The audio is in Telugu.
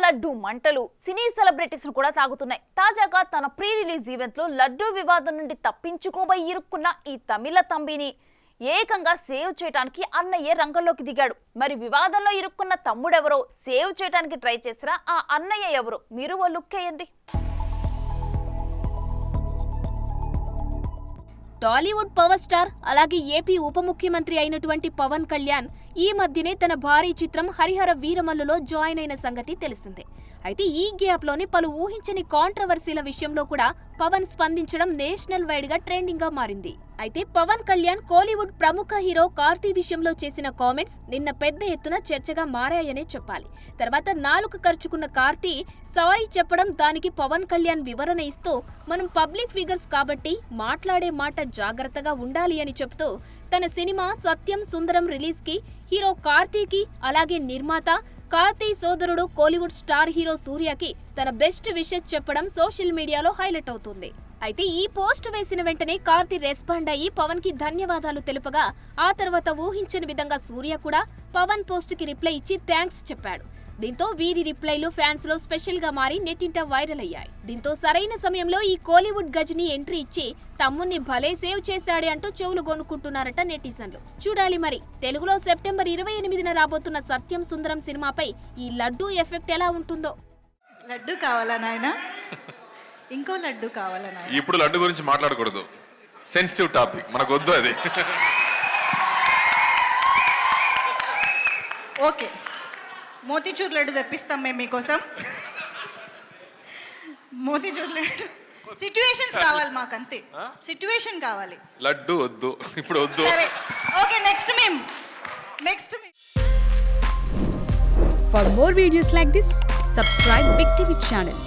లడ్డు మంటలు సినీ సెలబ్రిటీస్ ను కూడా తాగుతున్నాయి. తాజాగా తన ప్రీ రిలీజ్ ఈవెంట్ లో లడ్డు వివాదం నుండి తప్పించుకోబోయి ఇరుక్కున్న ఈ తమిళ తంబిని ఏకంగా సేవ్ చేయడానికి అన్నయ్య రంగంలోకి దిగాడు. మరి వివాదంలో ఇరుక్కున్న తమ్ముడెవరో సేవ్ చేయడానికి ట్రై చేసినా ఆ అన్నయ్య ఎవరో మీరు ఓ లుక్ వేయండి. టాలీవుడ్ పవర్ స్టార్ అలాగే ఏపీ ఉప ముఖ్యమంత్రి అయినటువంటి పవన్ కళ్యాణ్ ఈ మధ్యనే తన భారీ చిత్రం హరిహర వీరమల్లులో జాయిన్ అయిన సంగతి తెలిసిందే. అయితే ఈ గ్యాప్ లోని పలు ఊహించని కాంట్రవర్సీల విషయంలో కూడా పవన్ స్పందించడం నేషనల్ వైడ్ గా ట్రెండింగ్ గా మారింది. అయితే పవన్ కళ్యాణ్ కోలీవుడ్ ప్రముఖ హీరో కార్తీ విషయంలో చేసిన కామెంట్స్ నిన్న పెద్ద ఎత్తున చర్చగా మారాయనే చెప్పాలి. తర్వాత నాలుక ఖర్చుకున్న కార్తీ సారీ చెప్పడం, దానికి పవన్ కళ్యాణ్ వివరణ ఇస్తూ మనం పబ్లిక్ ఫిగర్స్ కాబట్టి మాట్లాడే మాట జాగ్రత్తగా ఉండాలి అని చెప్తూ తన సినిమా సత్యం సుందరం రిలీజ్ కి హీరో కార్తీకి అలాగే నిర్మాత కార్తీ సోదరుడు కోలీవుడ్ స్టార్ హీరో సూర్యకి తన బెస్ట్ విషెస్ చెప్పడం సోషల్ మీడియాలో హైలైట్ అవుతుంది. అయితే ఈ పోస్ట్ వేసిన వెంటనే కార్తీ రెస్పాండ్ అయ్యి పవన్ కి ధన్యవాదాలు తెలుపగా ఆ తర్వాత ఊహించని విధంగా సూర్య కూడా పవన్ పోస్ట్ కి రిప్లై ఇచ్చి థ్యాంక్స్ చెప్పాడు. దీంతో వీరి రిప్లైలు ఫ్యాన్స్ లో స్పెషల్ గా మారి నెట్టింట వైరల్ అయ్యాయి. దీంతో సరైన సమయంలో ఈ కోలీవుడ్ గజని ఎంట్రీ ఇచ్చి తమ్ముణ్ణి భలే సేవ్ చేశాడే అంటూ చెవులు గొనుక్కుంటున్నారట నెటిజన్లు. చూడాలి మరి తెలుగులో సెప్టెంబర్ 28న రాబోతున్న సత్యం సుందరం సినిమాపై ఈ లడ్డూ ఎఫెక్ట్ ఎలా ఉంటుందో. లడ్డు కావాలా నాయనా? ఇంకో లడ్డు కావాలా నాయనా? ఇప్పుడు లడ్డు గురించి మాట్లాడకూడదు, సెన్సిటివ్ టాపిక్, మనకు వద్దు అది. ఓకే, మోతీచూర్ లడ్డు తెప్పిస్తాం మేము మీకోసం. మోతీచూర్ లడ్డు సిట్యుయేషన్స్ కావాలి మాకు, అంతే. సిట్యుయేషన్ కావాలి, లడ్డు వద్దు, ఇప్పుడు వద్దు. సరే ఓకే, నెక్స్ట్ మేము. For more videos like this, subscribe Big TV channel.